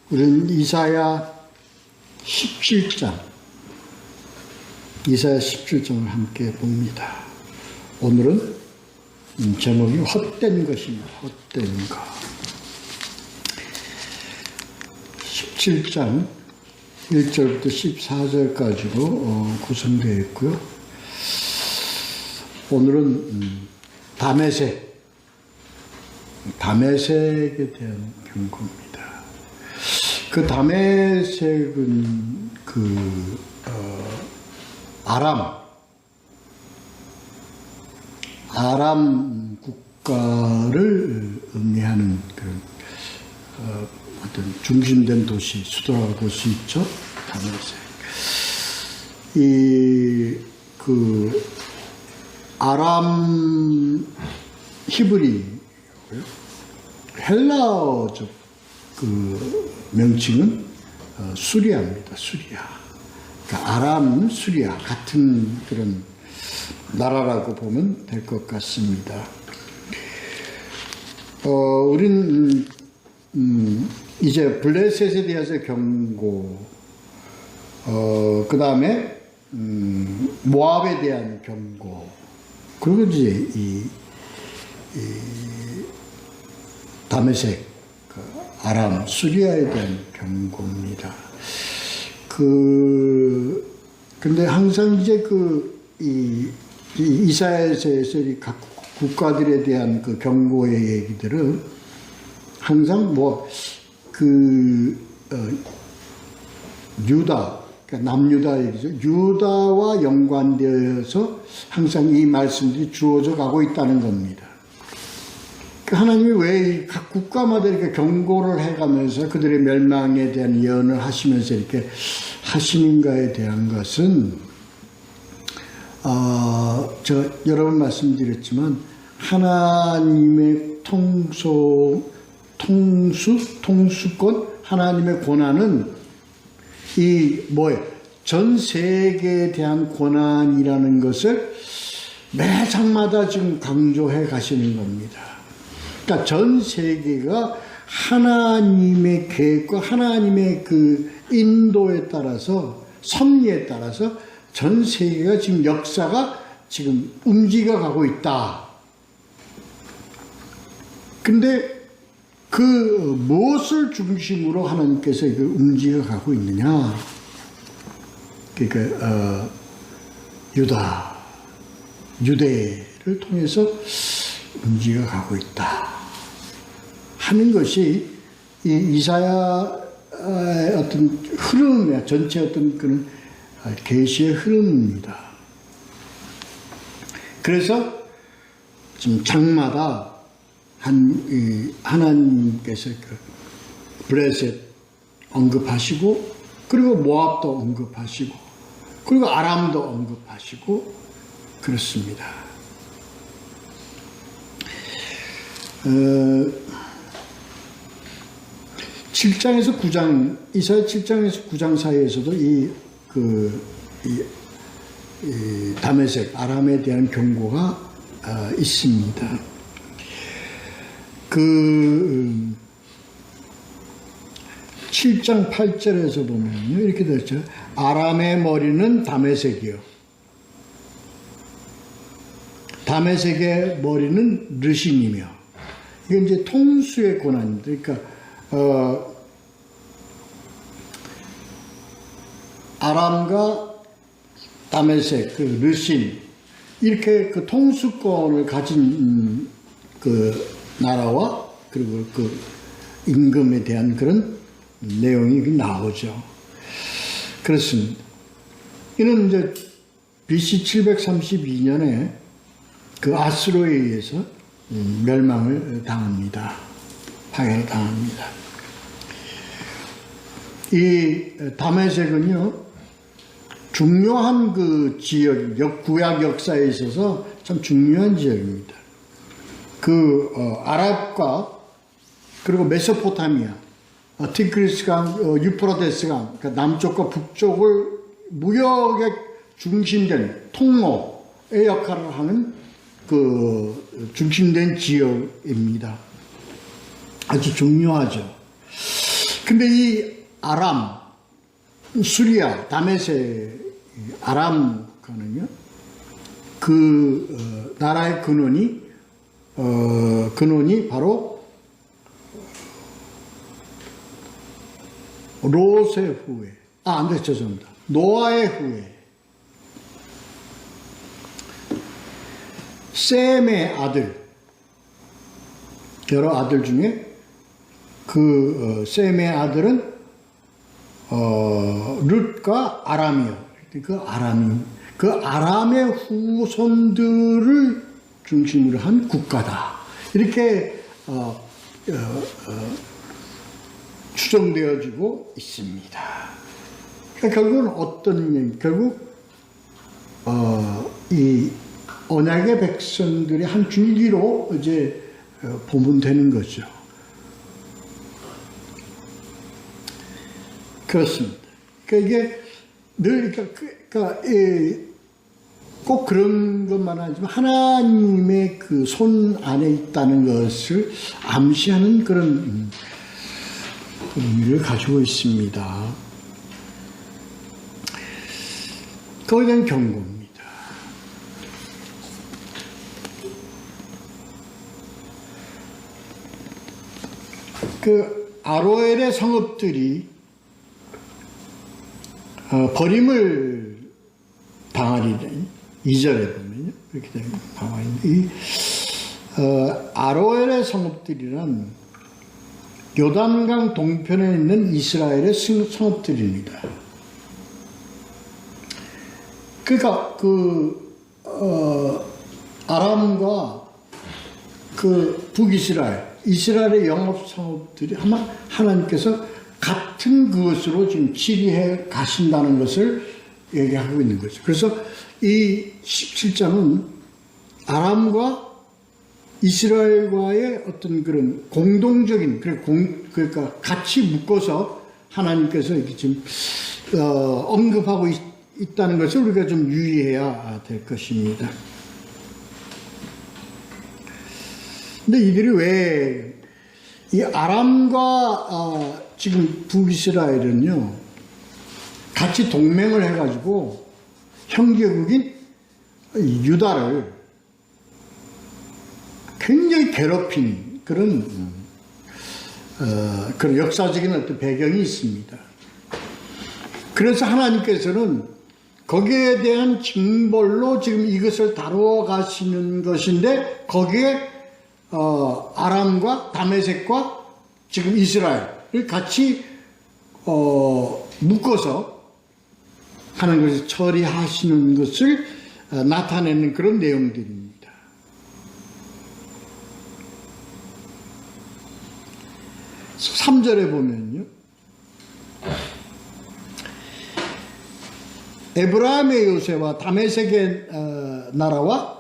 우리는 이사야 17장, 이사야 17장을 함께 봅니다. 오늘은 제목이 헛된 것입니다. 헛된 것. 17장 1절부터 14절까지로 구성되어 있고요. 오늘은 다메섹에 대한 경고입니다. 그 다메섹은 아람 국가를 의미하는 그런 어떤 중심된 도시, 수도라고 볼 수 있죠. 다메섹. 아람 히브리고요. 헬라어적 명칭은 수리아입니다. 수리아. 그러니까 아람, 수리아 같은 그런 나라라고 보면 될 것 같습니다. 우린 이제 블레셋에 대해서 경고, 그 다음에 모압에 대한 경고, 그리고 이제 이 다메섹, 아람, 수리아에 대한 경고입니다. 근데 항상 이제 이사야에서 각 국가들에 대한 그 경고의 얘기들은 항상 유다, 그러니까 남유다 얘기죠. 유다와 연관되어서 항상 이 말씀들이 주어져 가고 있다는 겁니다. 하나님이 왜 각 국가마다 이렇게 경고를 해가면서 그들의 멸망에 대한 예언을 하시면서 이렇게 하시는가에 대한 것은, 제가 여러 번 말씀드렸지만, 하나님의 통수권, 하나님의 권한은 전 세계에 대한 권한이라는 것을 매 장마다 지금 강조해 가시는 겁니다. 그러니까 전 세계가 하나님의 계획과 하나님의 인도에 따라서, 섭리에 따라서 전 세계가 지금 역사가 지금 움직여 가고 있다. 근데 무엇을 중심으로 하나님께서 움직여 가고 있느냐? 그러니까, 유대를 통해서 움직여 가고 있다 하는 것이 이 이사야의 어떤 흐름이야. 전체 어떤 그런 계시의 흐름입니다. 그래서 지금 장마다 하나님께서 블레셋 언급하시고, 그리고 모압도 언급하시고, 그리고 아람도 언급하시고 그렇습니다. 7장에서 9장, 이사야 7장에서 9장 사이에서도 이 다메섹, 아람에 대한 경고가 있습니다. 7장 8절에서 보면요, 이렇게 되었죠. 아람의 머리는 다메섹이요, 다메섹의 머리는 르신이며. 이게 이제 통수의 권한입니다. 그러니까, 아람과 다메섹, 르신, 이렇게 통수권을 가진 나라와, 그리고 임금에 대한 그런 내용이 나오죠. 그렇습니다. 이는 이제 BC 732년에 아수로에 의해서 멸망을 당합니다. 파괴를 당합니다. 이 다메섹은요, 중요한 지역, 구약 역사에 있어서 참 중요한 지역입니다. 아랍과, 그리고 메소포타미아, 티그리스강, 유프라데스강, 그러니까 남쪽과 북쪽을 무역의 중심된 통로의 역할을 하는 중심된 지역입니다. 아주 중요하죠. 근데 이 아람, 수리아, 다메섹, 아람 국가는요, 그 나라의 근원이 바로 롯의 후예, 안 돼, 죄송합니다. 노아의 후예, 셈의 아들, 여러 아들 중에 셈의 아들은 룻과 아람이요. 그 아람의 후손들을 중심으로 한 국가다. 이렇게 추정되어지고 있습니다. 그러니까 결국은 어떤 얘기? 결국 이 언약의 백성들이 한 줄기로 이제 보면 되는 거죠. 그렇습니다. 그러니까 이게 늘 꼭 그런 것만 아니지만 하나님의 그 손 안에 있다는 것을 암시하는 그런 의미를 가지고 있습니다. 그거에 대한 경고입니다. 그 아로엘의 성읍들이 버림을 당하리니 2절에 보면요. 이렇게 나와 있는데, 이 아로엘의 성읍들이란 요단강 동편에 있는 이스라엘의 성읍들입니다. 그러니까 아람과 그 이스라엘의 영업 성읍들이 아마 하나님께서 같은 그것으로 지금 치리해 가신다는 것을 얘기하고 있는 거죠. 그래서 이 17장은 아람과 이스라엘과의 어떤 그런 공동적인, 그러니까 같이 묶어서 하나님께서 이렇게 지금 언급하고 있다는 것을 우리가 좀 유의해야 될 것입니다. 근데 이들이 왜 이 아람과 지금 북이스라엘은요, 같이 동맹을 해가지고 형제국인 유다를 굉장히 괴롭힌 그런 역사적인 어떤 배경이 있습니다. 그래서 하나님께서는 거기에 대한 징벌로 지금 이것을 다루어 가시는 것인데, 거기에 아람과 다메섹과 지금 이스라엘을 같이 묶어서 하는 것을 처리하시는 것을 나타내는 그런 내용들입니다. 그래서 3절에 보면요, 에브라임의 요새와 다메섹의 나라와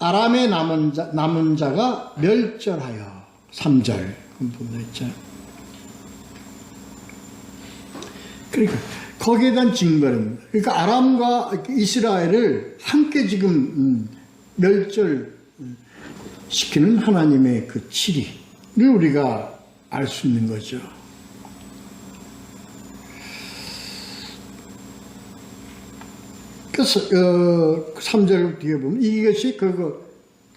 아람의 남은 자가 멸절하여. 3절 보면 있잖아요. 그러니까 거기에 대한 징벌입니다. 그러니까 아람과 이스라엘을 함께 지금 멸절시키는 하나님의 그 치리를 우리가 알 수 있는 거죠. 그래서 3절 뒤에 보면 이것이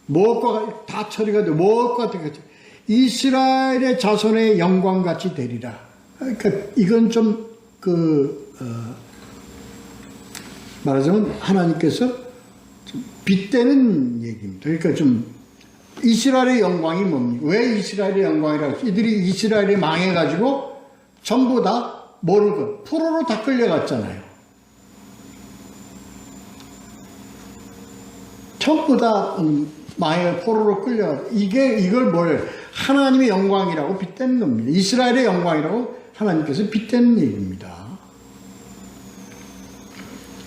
무엇과 다 처리가 되고 무엇과 같이 이스라엘의 자손의 영광같이 되리라. 그러니까 이건 좀 말하자면 하나님께서 좀 빗대는 얘기입니다. 그러니까 좀 이스라엘의 영광이 뭡니까? 왜 이스라엘의 영광이라고? 이들이 이스라엘이 망해가지고 전부 다 모르고 포로로 다 끌려갔잖아요. 전부 다 망해 포로로 끌려갔고, 이걸 뭘 하나님의 영광이라고 빗대는 겁니다. 이스라엘의 영광이라고 하나님께서 빗대는 얘기입니다.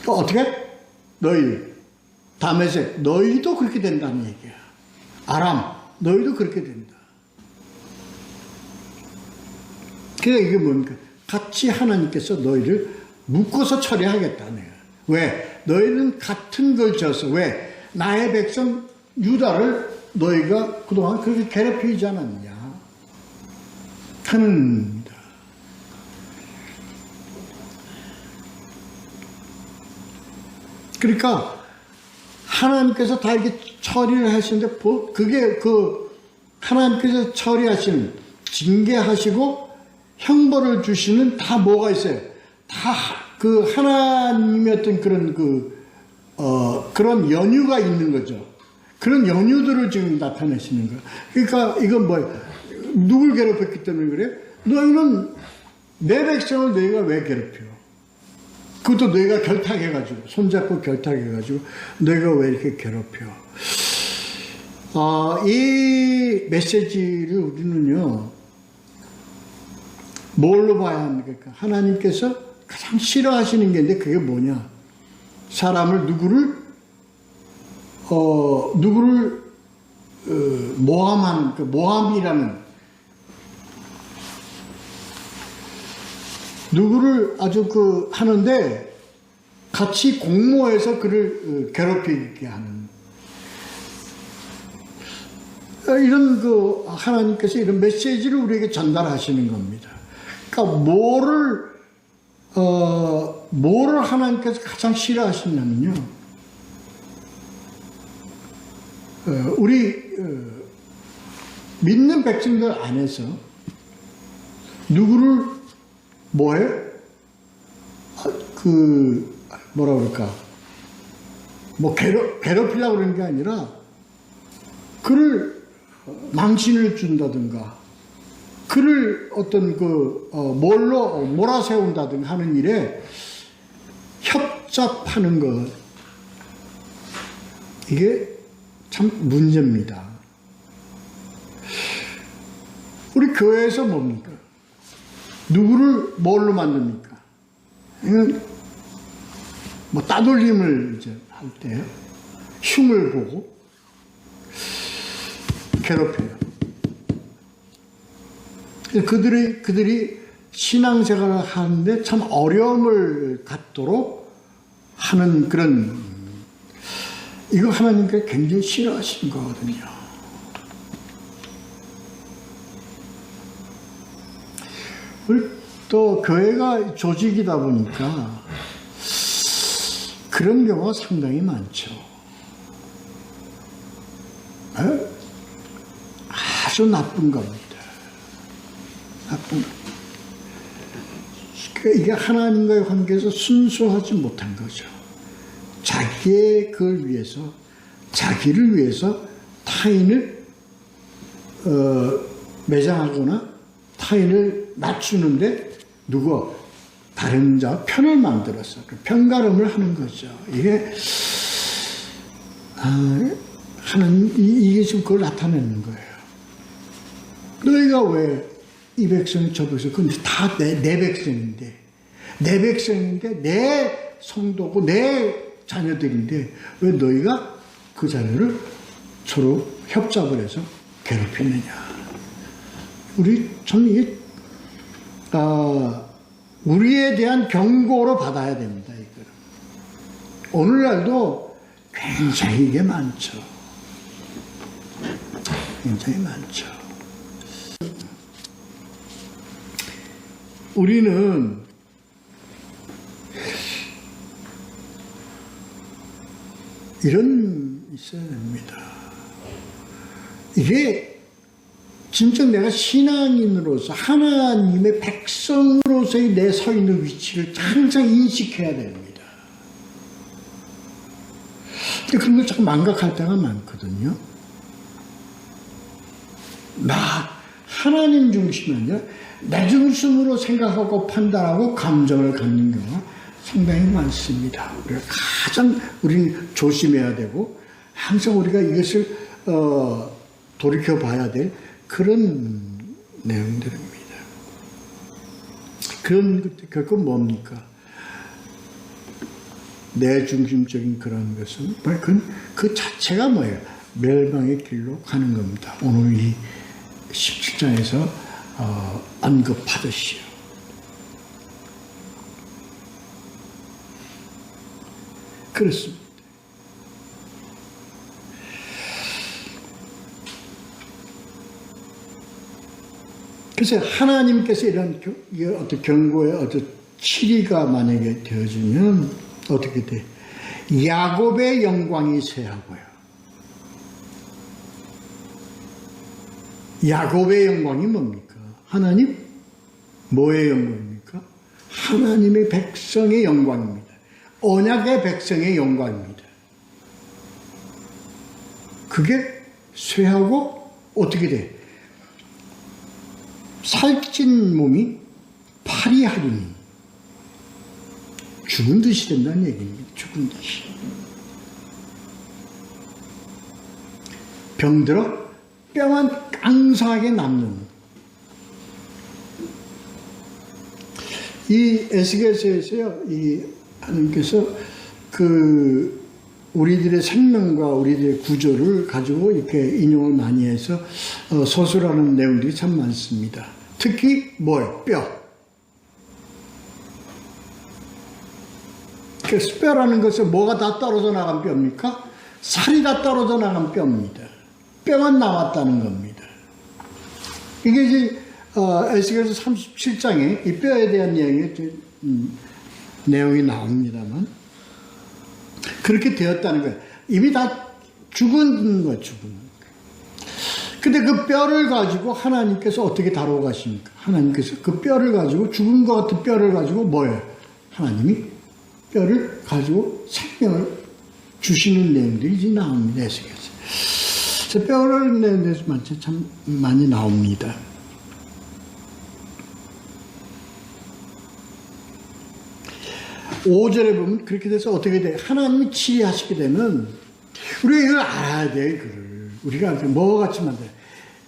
또 어떻게? 너희 다메섹 너희도 그렇게 된다는 얘기야. 아람 너희도 그렇게 된다. 그러니까 이게 뭡니까? 같이 하나님께서 너희를 묶어서 처리하겠다는 거야. 왜? 너희는 같은 걸 져서, 왜? 나의 백성 유다를 너희가 그동안 그렇게 괴롭히지 않았냐 하는 겁니다. 그러니까 하나님께서 다 이렇게 처리를 하시는데 그게 하나님께서 처리하시는, 징계하시고 형벌을 주시는 다 뭐가 있어요? 다 그 하나님의 어떤 그런 연유가 있는 거죠. 그런 연유들을 지금 나타내시는 거예요. 그러니까 이건 뭐예요? 누굴 괴롭혔기 때문에 그래? 너희는 내 백성을 너희가 왜 괴롭혀? 그것도 너희가 결탁해가지고, 손잡고 결탁해가지고 너희가 왜 이렇게 괴롭혀? 이 메시지를 우리는요, 뭘로 봐야 합니까? 하나님께서 가장 싫어하시는 게 있는데 그게 뭐냐? 사람을 누구를 모함하는, 모함이라는, 누구를 아주 하는데 같이 공모해서 그를 괴롭히게 하는, 이런 하나님께서 이런 메시지를 우리에게 전달하시는 겁니다. 그러니까 뭐를 하나님께서 가장 싫어하시냐면요, 우리 믿는 백성들 안에서 누구를 뭐해? 뭐라 그럴까? 뭐 괴롭히려고 그러는 게 아니라 그를 망신을 준다든가, 그를 어떤 뭘로 몰아세운다든가 하는 일에 협잡하는 것, 이게 참 문제입니다. 우리 교회에서 뭡니까? 누구를 뭘로 만듭니까? 뭐 따돌림을 이제 할 때 흉을 보고 괴롭혀요. 그들이 신앙생활을 하는데 참 어려움을 갖도록 하는 그런, 이거 하나님께 굉장히 싫어하시는 거거든요. 또 교회가 조직이다 보니까 그런 경우가 상당히 많죠. 아주 나쁜 겁니다. 나쁜 것. 이게 하나님과의 관계에서 순수하지 못한 거죠. 자기의 그걸 위해서, 자기를 위해서 타인을 매장하거나 타인을 낮추는데 다른 자 편을 만들어서 편가름을 하는 거죠. 이게 하나님, 이게 지금 그걸 나타내는 거예요. 너희가 왜 이 백성이 저 백성, 근데 다 내 백성인데, 내 성도고 내 자녀들인데 왜 너희가 그 자녀를 서로 협잡을 해서 괴롭히느냐? 우리 참 이게 우리에 대한 경고로 받아야 됩니다. 이거는 오늘날도 굉장히 이게 많죠. 굉장히 많죠. 우리는 이런 있어야 됩니다. 이게 진짜 내가 신앙인으로서 하나님의 백성으로서의 내 서 있는 위치를 항상 인식해야 됩니다. 근데 그런 걸 자꾸 망각할 때가 많거든요. 하나님 중심이 아니라 내 중심으로 생각하고 판단하고 감정을 갖는 경우가 상당히 많습니다. 우리는 조심해야 되고 항상 우리가 이것을 돌이켜 봐야 될 그런 내용들입니다. 그런 것들 결국 뭡니까? 내 중심적인 그런 것은 그 자체가 뭐예요? 멸망의 길로 가는 겁니다. 오늘 이 17장에서 언급하듯이요. 그렇습니다. 그래서 하나님께서 이런 어떤 경고의 어떤 치리가 만약에 되어지면 어떻게 돼? 야곱의 영광이 쇠하고요. 야곱의 영광이 뭡니까? 하나님 뭐의 영광입니까? 하나님의 백성의 영광입니다. 언약의 백성의 영광입니다. 그게 쇠하고 어떻게 돼? 살찐 몸이 파리하리니 죽은 듯이 된다는 얘기입니다. 죽은 듯이. 병들어 뼈만 깡상하게 남는 이 에스겔서에서요, 이 하나님께서 우리들의 생명과 우리들의 구조를 가지고 이렇게 인용을 많이 해서 서술하는 내용들이 참 많습니다. 특히 뭐예요? 뼈. 그 뼈라는 것은 뭐가 다 떨어져 나간 뼈입니까? 살이 다 떨어져 나간 뼈입니다. 뼈만 남았다는 겁니다. 이게 이제 에스겔서 37장에 이 뼈에 대한 내용이 나옵니다만 그렇게 되었다는 거예요. 이미 다 죽은 거예요. 죽은 거. 근데 그 뼈를 가지고 하나님께서 어떻게 다루어 가십니까? 하나님께서 그 뼈를 가지고 죽은 것 같은 뼈를 가지고 뭐예요? 하나님이 뼈를 가지고 생명을 주시는 내용들이 이제 나옵니다. 에스겔서. 뼈를 내는 데서 참 많이 나옵니다. 오절에 보면 그렇게 돼서 어떻게 돼? 하나님이 치리하시게 되면 우리가 이걸 알아야 돼. 이걸 우리가 뭐같이 만들어?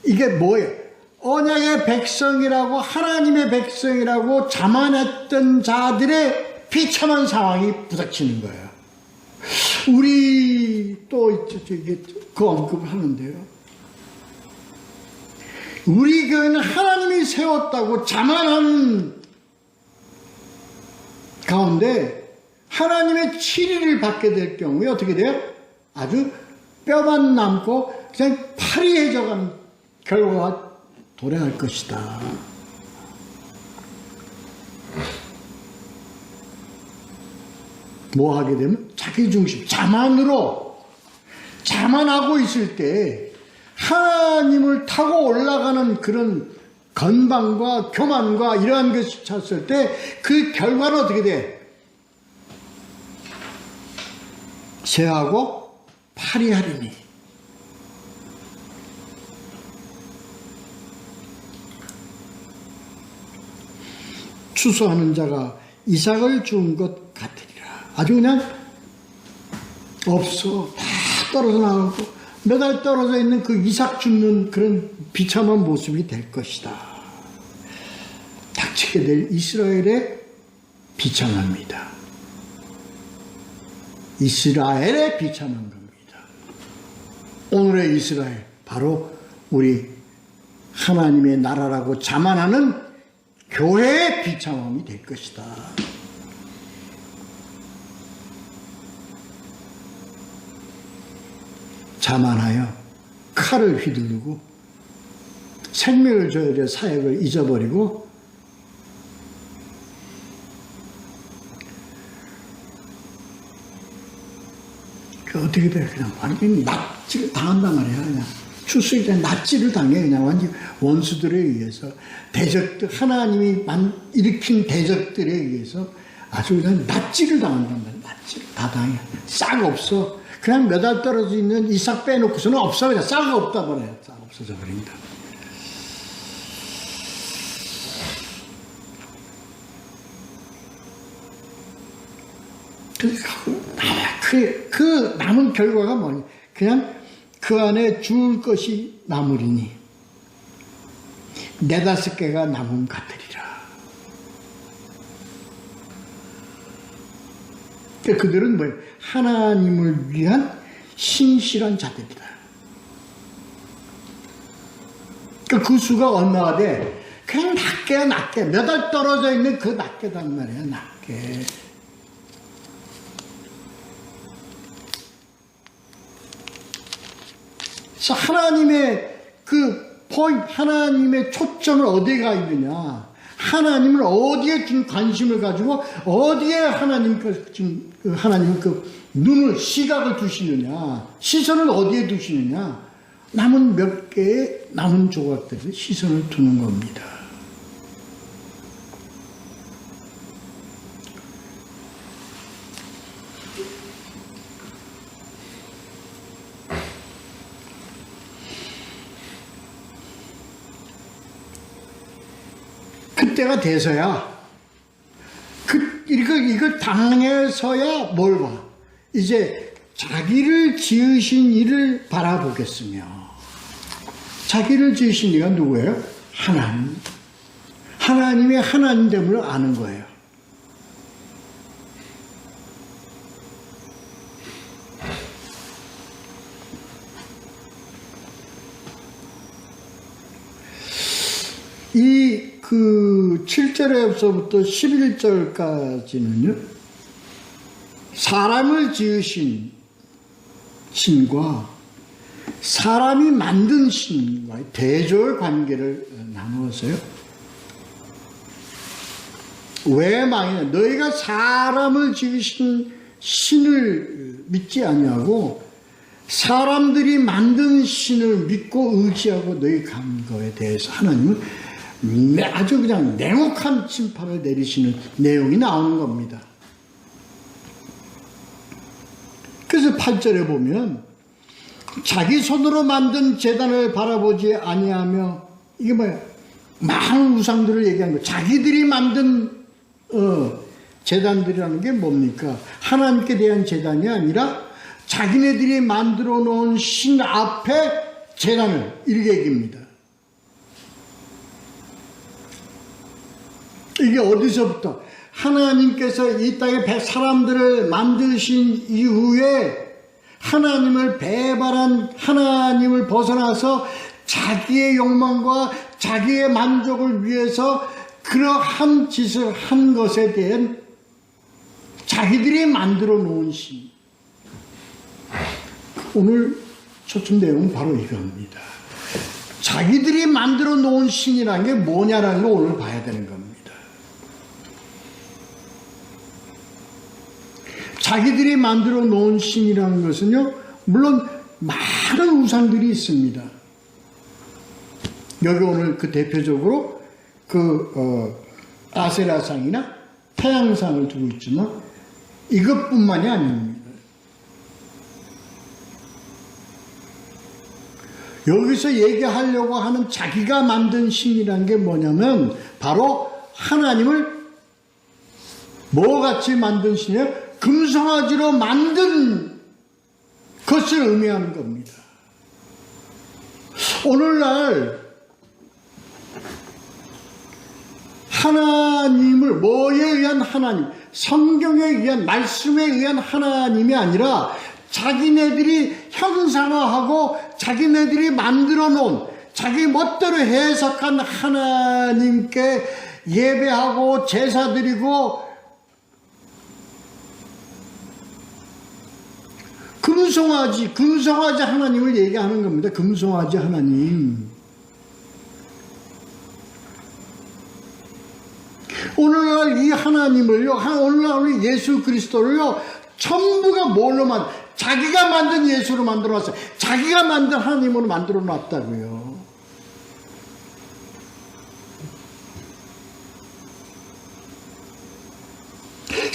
이게 뭐예요? 언약의 백성이라고 하나님의 백성이라고 자만했던 자들의 비참한 상황이 부닥치는 거예요. 우리 또 이게 그 언급을 하는데요. 우리 교회는 하나님이 세웠다고 자만한 가운데 하나님의 치리를 받게 될 경우에 어떻게 돼요? 아주 뼈만 남고 그냥 파리해져가는 결과가 도래할 것이다. 뭐 하게 되면 자기 중심, 자만하고 있을 때 하나님을 타고 올라가는 그런 건방과 교만과 이러한 것이 찼을 때 그 결과는 어떻게 돼? 쇠하고 파리하리니. 추수하는 자가 이삭을 준 것 같으리라. 아주 그냥 없어. 다 떨어져 나가고 매달 떨어져 있는 그 이삭 줍는 그런 비참한 모습이 될 것이다. 닥치게 될 이스라엘의 비참합니다. 이스라엘의 비참한 겁니다. 오늘의 이스라엘, 바로 우리 하나님의 나라라고 자만하는 교회의 비참함이 될 것이다. 자만하여 칼을 휘두르고 생명을 줘야 될 사역을 잊어버리고 어떻게 돼? 그냥 완전히 납치를 당한단 말이야. 그냥 출석이 그냥 납치를 당해. 그냥 완전 원수들에 의해서 대적들, 하나님이 일으킨 대적들에 의해서 아주 그냥 납치를 당한단 말이야. 납치를 다 당해. 싹 없어. 그냥 몇 알 떨어져 있는 이삭 빼놓고서는 없어. 그냥 싹 없다 버려요. 싹 없어져 버린다. 그 남은 결과가 뭐냐? 그냥 그 안에 주울 것이 남으리니 네다섯 개가 남음 같으리라. 그들은 뭐예요? 하나님을 위한 신실한 자들이다. 그 수가 얼마가 돼? 그냥 낮게 몇 알 떨어져 있는 그 낮게단 말이에요. 낮게. 하나님의 그 포인트, 하나님의 초점을 어디에 가 있느냐? 하나님을 어디에 지금 관심을 가지고 어디에 하나님을 눈을 시각을 두시느냐, 시선을 어디에 두시느냐, 남은 몇 개의 남은 조각들을 시선을 두는 겁니다. 그때가 돼서야, 이걸 당해서야 뭘 봐? 이제 자기를 지으신 이를 바라보겠으며, 자기를 지으신 이가 누구예요? 하나님. 하나님의 하나님됨을 아는 거예요. 이 7절에서부터 11절까지는요, 사람을 지으신 신과 사람이 만든 신과의 대조의 관계를 나누었어요. 왜 망이냐? 너희가 사람을 지으신 신을 믿지 아니하고 사람들이 만든 신을 믿고 의지하고 너희 간 거에 대해서 하나님은 아주 그냥 냉혹한 심판을 내리시는 내용이 나오는 겁니다. 그래서 8절에 보면 자기 손으로 만든 제단을 바라보지 아니하며, 이게 뭐야? 많은 우상들을 얘기한 거예요. 자기들이 만든 제단들이라는 게 뭡니까? 하나님께 대한 제단이 아니라 자기네들이 만들어 놓은 신 앞에 제단을, 이렇게 얘기합니다. 이게 어디서부터? 하나님께서 이 땅에 사람들을 만드신 이후에 하나님을 배반한, 하나님을 벗어나서 자기의 욕망과 자기의 만족을 위해서 그러한 짓을 한 것에 대한 자기들이 만들어 놓은 신. 오늘 초점 내용은 바로 이겁니다. 자기들이 만들어 놓은 신이라는 게 뭐냐라는 걸 오늘 봐야 되는 겁니다. 자기들이 만들어 놓은 신이라는 것은요, 물론 많은 우상들이 있습니다. 여기 오늘 대표적으로 아세라상이나 태양상을 두고 있지만 이것뿐만이 아닙니다. 여기서 얘기하려고 하는 자기가 만든 신이라는 게 뭐냐면 바로 하나님을 뭐같이 만든 신이에요? 금송아지로 만든 것을 의미하는 겁니다. 오늘날 하나님을 뭐에 의한 하나님, 성경에 의한, 말씀에 의한 하나님이 아니라 자기네들이 형상화하고 자기네들이 만들어 놓은 자기 멋대로 해석한 하나님께 예배하고 제사 드리고 금송아지 하나님을 얘기하는 겁니다. 금송아지 하나님. 오늘날 이 하나님을요, 오늘날 우리 예수 그리스도를요, 전부가 뭘로 자기가 만든 예수로 만들어 놨어요. 자기가 만든 하나님으로 만들어 놨다고요.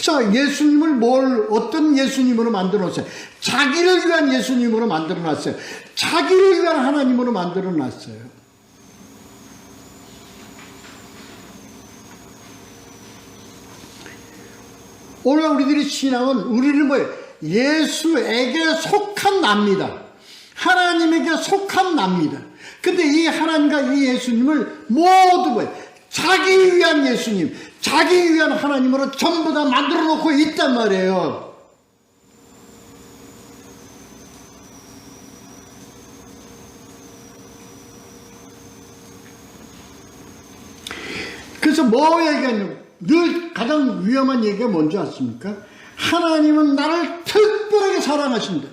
자, 예수님을 어떤 예수님으로 만들어 놨어요? 자기를 위한 예수님으로 만들어 놨어요. 자기를 위한 하나님으로 만들어 놨어요. 오늘 우리들의 신앙은, 우리는 뭐예요? 예수에게 속한 납니다. 하나님에게 속한 납니다. 근데 이 하나님과 이 예수님을 모두 뭐예요? 자기 위한 예수님, 자기 위한 하나님으로 전부 다 만들어 놓고 있단 말이에요. 그래서 뭐 얘기하냐면, 늘 가장 위험한 얘기가 뭔지 아십니까? 하나님은 나를 특별하게 사랑하신다.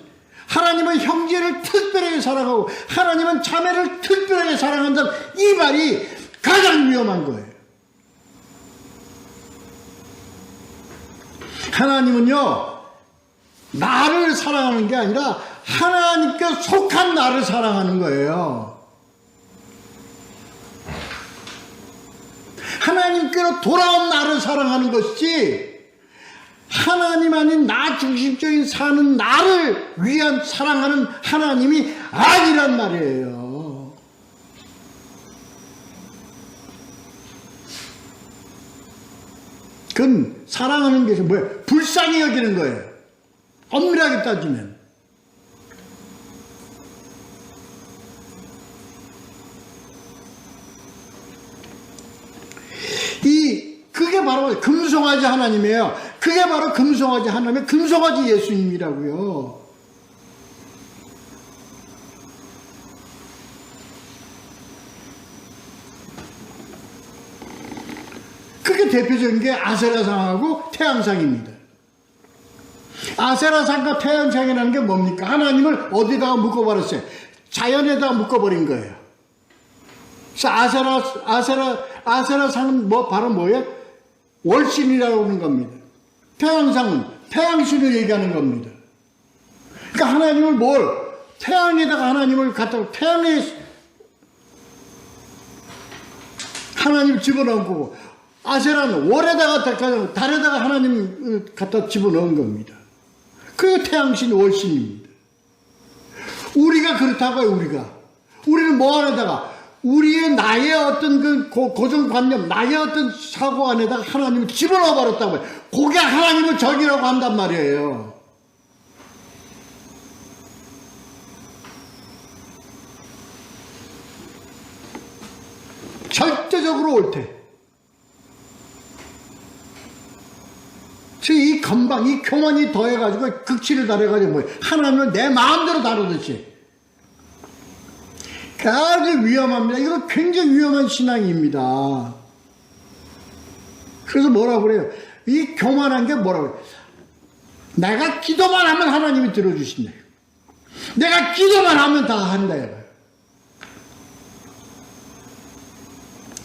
하나님은 형제를 특별하게 사랑하고 하나님은 자매를 특별하게 사랑한다. 이 말이 가장 위험한 거예요. 하나님은요, 나를 사랑하는 게 아니라 하나님께 속한 나를 사랑하는 거예요. 하나님께로 돌아온 나를 사랑하는 것이지, 하나님 아닌 나 중심적인 사는 나를 위한 사랑하는 하나님이 아니란 말이에요. 그건 사랑하는 게 뭐예요? 불쌍히 여기는 거예요. 엄밀하게 따지면. 그게 바로 금송아지 하나님이에요. 그게 바로 금송아지 하나님의 금송아지 예수님이라고요. 그게 대표적인 게 아세라상하고 태양상입니다. 아세라상과 태양상이라는 게 뭡니까? 하나님을 어디다가 묶어버렸어요? 자연에다가 묶어버린 거예요. 그래서 아세라상은 바로 뭐예요? 월신이라고 하는 겁니다. 태양상은 태양신을 얘기하는 겁니다. 그러니까 하나님을 태양에다가 하나님을 갖다가 태양에 하나님을 집어넣은 거고, 아세라는 월에다가 달에다가 하나님을 갖다 집어넣은 겁니다. 그게 태양신 월신입니다. 우리가 그렇다고요. 우리는 뭐 안에다가 나의 어떤 그 고정관념, 나의 어떤 사고 안에다가 하나님을 집어넣어 버렸다고요. 그게 하나님을 적이라고 한단 말이에요. 절대적으로 옳대. 이 건방, 이 교만이 더해가지고 극치를 달해가지고 하나님을 내 마음대로 다루듯이. 아주 위험합니다. 이거 굉장히 위험한 신앙입니다. 그래서 뭐라고 그래요? 이 교만한 게 뭐라고 그래요? 내가 기도만 하면 하나님이 들어주신다. 내가 기도만 하면 다 한다.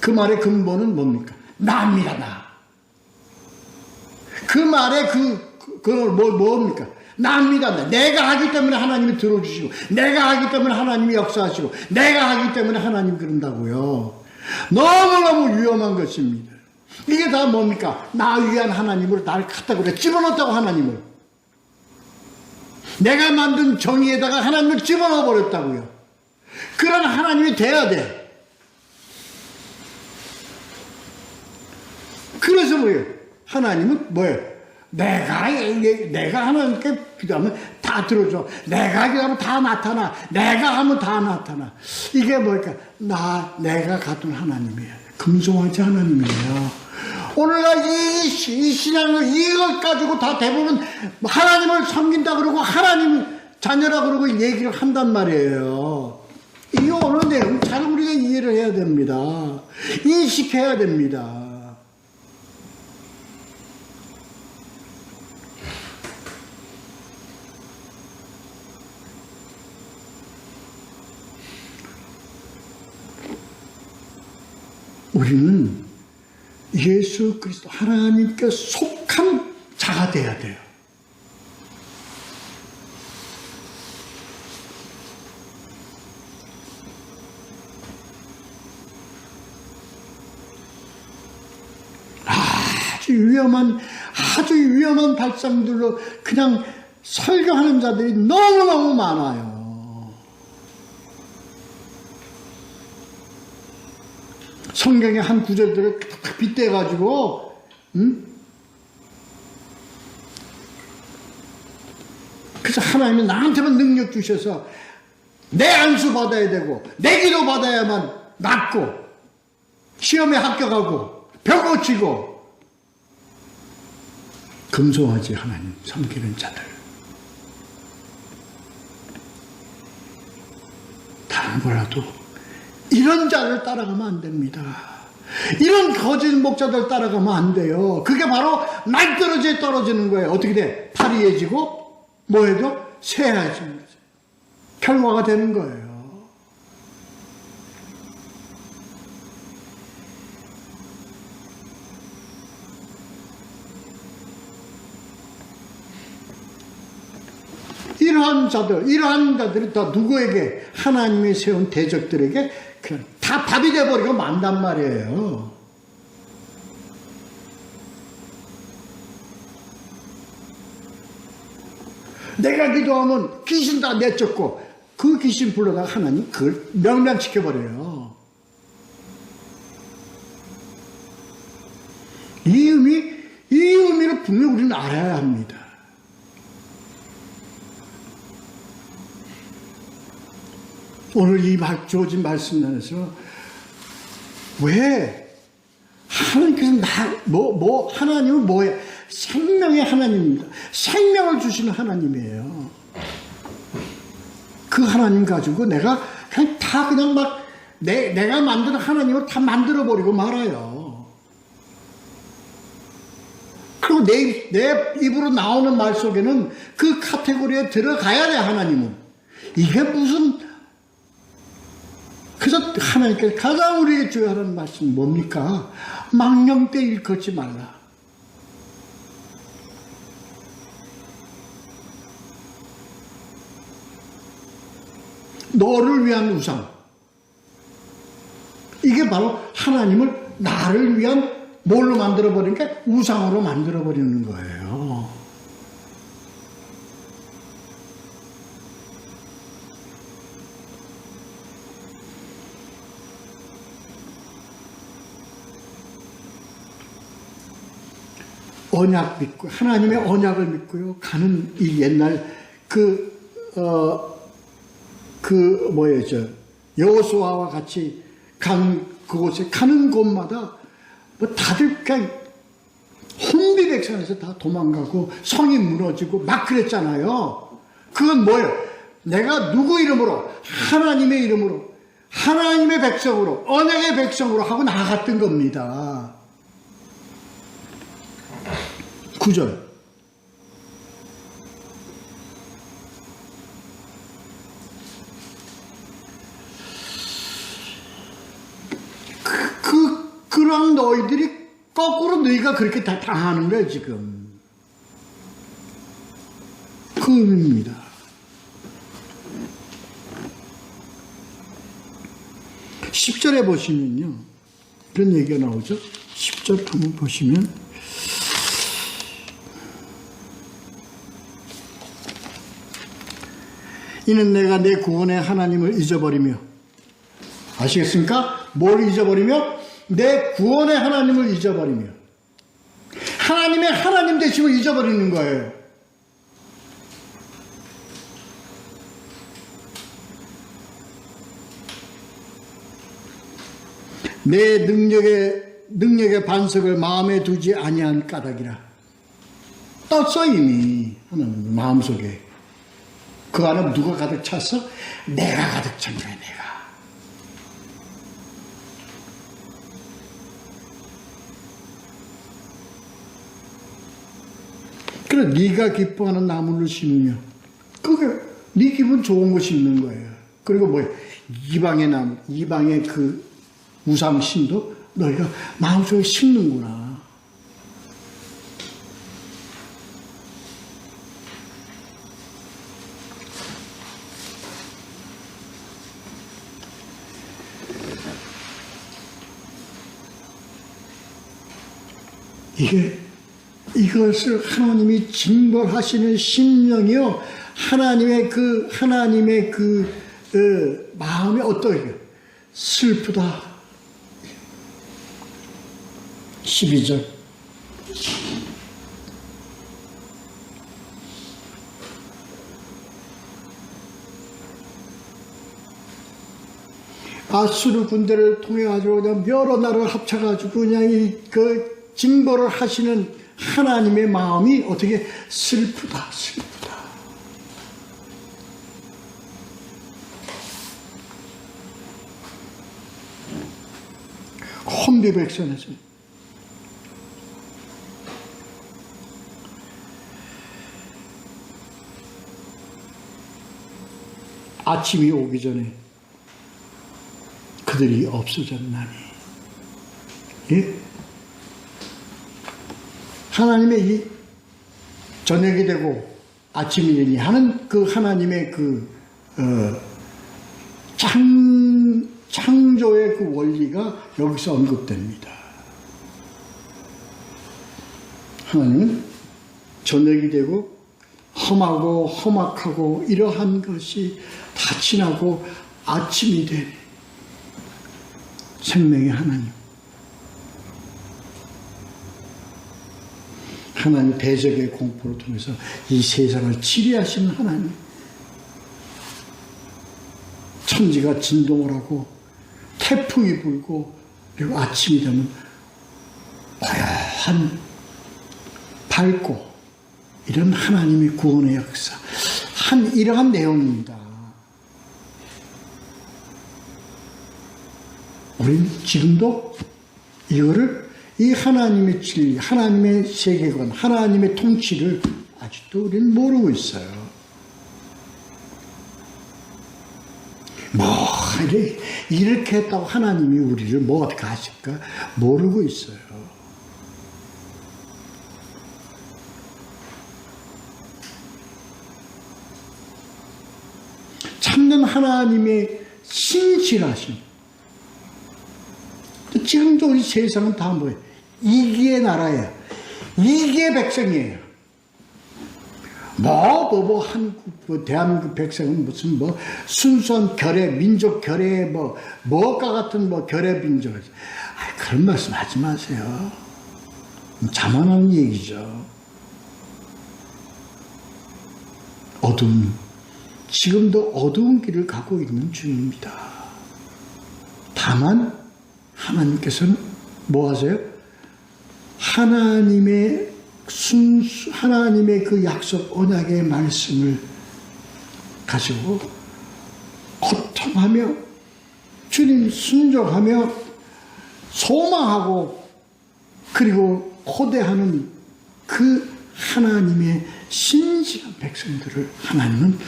그 말의 근본은 뭡니까? 나입니다, 나. 그 말의 뭡니까? 나입니다. 내가 하기 때문에 하나님이 들어주시고, 내가 하기 때문에 하나님이 역사하시고, 내가 하기 때문에 하나님이 그런다고요. 너무너무 위험한 것입니다. 이게 다 뭡니까? 나 위한 하나님으로 나를 갖다 그래 집어넣었다고. 하나님을 내가 만든 정의에다가 하나님을 집어넣어 버렸다고요. 그런 하나님이 돼야 돼. 그래서 뭐예요? 하나님은 뭐예요? 내가 하나님께 기도하면 다 들어줘. 내가 기도하면 다 나타나. 내가 하면 다 나타나. 이게 뭘까? 내가 갖던 하나님이에요. 금송아지 하나님이에요. 오늘날 이 신앙을 이걸 가지고 다 대부분 하나님을 섬긴다 그러고 하나님 자녀라 그러고 얘기를 한단 말이에요. 이 오늘 내용 잘 우리가 이해를 해야 됩니다. 인식해야 됩니다. 우리는 예수 그리스도 하나님께 속한 자가 돼야 돼요. 아주 위험한 발상들로 그냥 설교하는 자들이 너무너무 많아요. 성경의 한 구절들을 딱 빗대가지고, 그래서 하나님이 나한테만 능력 주셔서 내 안수 받아야 되고, 내 기도 받아야만 낫고, 시험에 합격하고, 병 고치고, 금송아지 하나님 섬기는 자들. 다른 거라도 이런 자를 따라가면 안 됩니다. 이런 거짓 목자들 따라가면 안 돼요. 그게 바로 날떨어지에 떨어지는 거예요. 어떻게 돼? 파리해지고 뭐해도 새해지는 거죠. 결과가 되는 거예요. 이러한 자들이 다 누구에게? 하나님이 세운 대적들에게 그냥 다 밥이 돼버리고 만단 말이에요. 내가 기도하면 귀신 다 내쫓고 그 귀신 불러다가 하나님 그걸 명령시켜버려요. 이 의미를 분명히 우리는 알아야 합니다. 오늘 이 주어진 말씀 안에서 왜 하나님께서 하나님은 뭐예요? 생명의 하나님입니다. 생명을 주시는 하나님이에요. 그 하나님 가지고 내가 그냥 막 내가 만드는 하나님을 다 만들어버리고 말아요. 그리고 내 입으로 나오는 말 속에는 그 카테고리에 들어가야 돼, 하나님은. 이게 무슨, 그래서 하나님께서 가장 우리에게 주어야 하는 말씀은 뭡니까? 망령되 일컫지 말라. 너를 위한 우상. 이게 바로 하나님을 나를 위한 뭘로 만들어버리니까 우상으로 만들어버리는 거예요. 언약 믿고, 하나님의 언약을 믿고요. 가는 이 옛날 여호수아와 같이 그곳에 가는 곳마다 다들 그냥 혼비백산에서 다 도망가고 성이 무너지고 막 그랬잖아요. 그건 뭐예요? 내가 누구 이름으로? 하나님의 이름으로, 하나님의 백성으로, 언약의 백성으로 하고 나아갔던 겁니다. 9절. 그런 너희들이 거꾸로 너희가 그렇게 다 당하는 거예요, 지금. 그 의미입니다. 10절에 보시면요. 그런 얘기가 나오죠. 10절 한번 보시면. 이는 내가 내 구원의 하나님을 잊어버리며, 아시겠습니까? 뭘 잊어버리며? 내 구원의 하나님을 잊어버리며, 하나님의 하나님 되심을 잊어버리는 거예요. 내 능력의 반석을 마음에 두지 아니한 까닭이라. 떴어 이미 하나님 마음속에. 그 안에 누가 가득 찼어? 내가 가득 찬 거야, 내가. 그래, 네가 기뻐하는 나무를 심으며, 그게 네 기분 좋은 거 심는 거예요. 그리고 뭐예요? 이방의 나무, 이방의 그 우상신도 너희가 마음속에 심는구나. 이것을 하나님이 징벌하시는 심령이요. 하나님의 마음이 어떠해요? 슬프다. 12절. 아수르 군대를 통해가지고 그냥 여러 나라를 합쳐가지고 그냥 징벌을 하시는 하나님의 마음이 어떻게 슬프다. 혼비백산에서 아침이 오기 전에 그들이 없어졌나니. 예? 하나님의 이 저녁이 되고 아침이니 하는 그 하나님의 창조의 그 원리가 여기서 언급됩니다. 하나님은 저녁이 되고 험하고 험악하고 이러한 것이 다 지나고 아침이 된 생명의 하나님. 하나님 대적의 공포를 통해서 이 세상을 치리하시는 하나님. 천지가 진동을 하고 태풍이 불고 그리고 아침이 되면 고요한 밝고 이런 하나님의 구원의 역사 이러한 내용입니다. 우리는 지금도 이거를 이 하나님의 진리, 하나님의 세계관, 하나님의 통치를 아직도 우리는 모르고 있어요. 이렇게 했다고 하나님이 우리를 뭐 어떻게 하실까 모르고 있어요. 참는 하나님의 신실하심. 지금도 우리 세상은 다 뭐예요? 이기의 나라예요. 이기의 백성이에요. 한국, 대한민국 백성은 무슨 순수한 결의, 민족 결의, 뭐가 같은 결의 민족. 그런 말씀 하지 마세요. 자만한 얘기죠. 지금도 어두운 길을 가고 있는 중입니다. 다만, 하나님께서는 뭐 하세요? 하나님의 그 약속 언약의 말씀을 가지고 고통하며 주님 순종하며 소망하고 그리고 호대하는 그 하나님의 신실한 백성들을 하나님은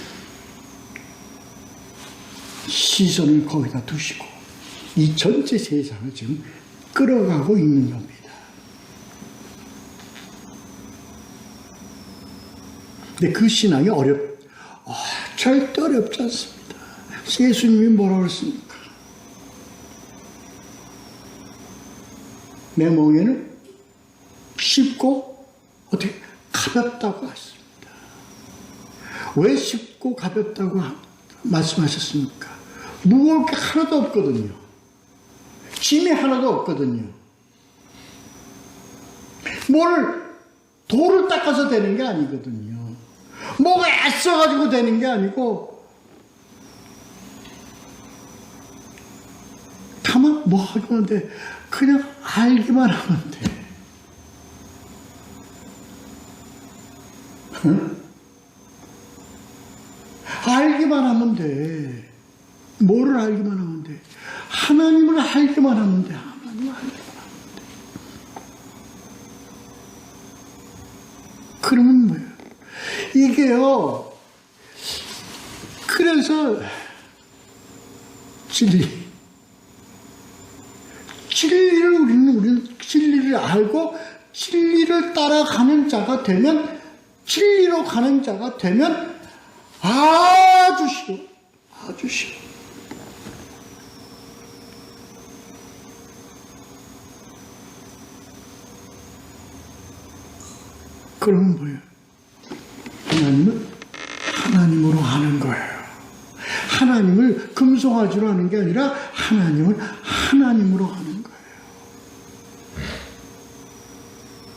시선을 거기다 두시고 이 전체 세상을 지금 끌어가고 있는 겁니다. 근데 그 신앙이 절대 어렵지 않습니다. 예수님이 뭐라고 했습니까? 내 멍에는 쉽고 어떻게 가볍다고 하십니다. 왜 쉽고 가볍다고 말씀하셨습니까? 무거울 게 하나도 없거든요. 짐이 하나도 없거든요. 돌을 닦아서 되는 게 아니거든요. 뭐가 애써가지고 되는 게 아니고, 다만 뭐 하기만 돼. 그냥 알기만 하면 돼. 응? 알기만 하면 돼. 뭐를 알기만 하면 돼? 하나님을 알기만 하면 돼. 하나님을 알기만 하면 돼. 그러면 뭐예요? 이게요. 그래서 우리는 진리를 알고 진리를 따라가는 자가 되면, 진리로 가는 자가 되면 아주 쉬워. 그러면 뭐예요? 하나님은 하나님으로 하는 거예요. 하나님을 금송아지로 하는 게 아니라 하나님을 하나님으로 하는 거예요.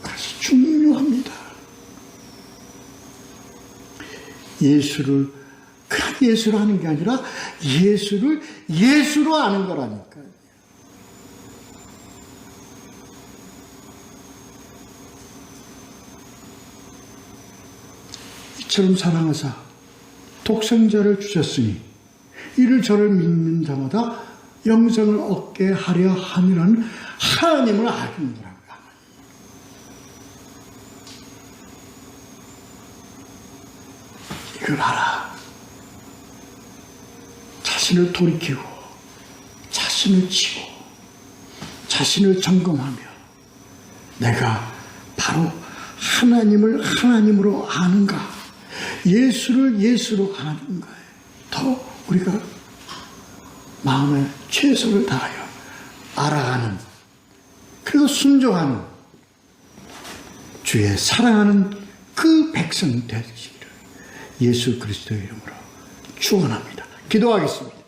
그래서 중요합니다. 예수를 그냥 예수로 하는 게 아니라 예수를 예수로 아는 거라니까요. 이처럼 사랑하사 독생자를 주셨으니 이를 저를 믿는 자마다 영생을 얻게 하려 함이라는 하나님을 아는 거라고요. 이걸 알아. 자신을 돌이키고 자신을 치고 자신을 점검하며 내가 바로 하나님을 하나님으로 아는가, 예수를 예수로 하는 거예요. 더 우리가 마음의 최선을 다하여 알아가는, 그리고 순종하는, 주의 사랑하는 그 백성 되시기를 예수 그리스도의 이름으로 축원합니다. 기도하겠습니다.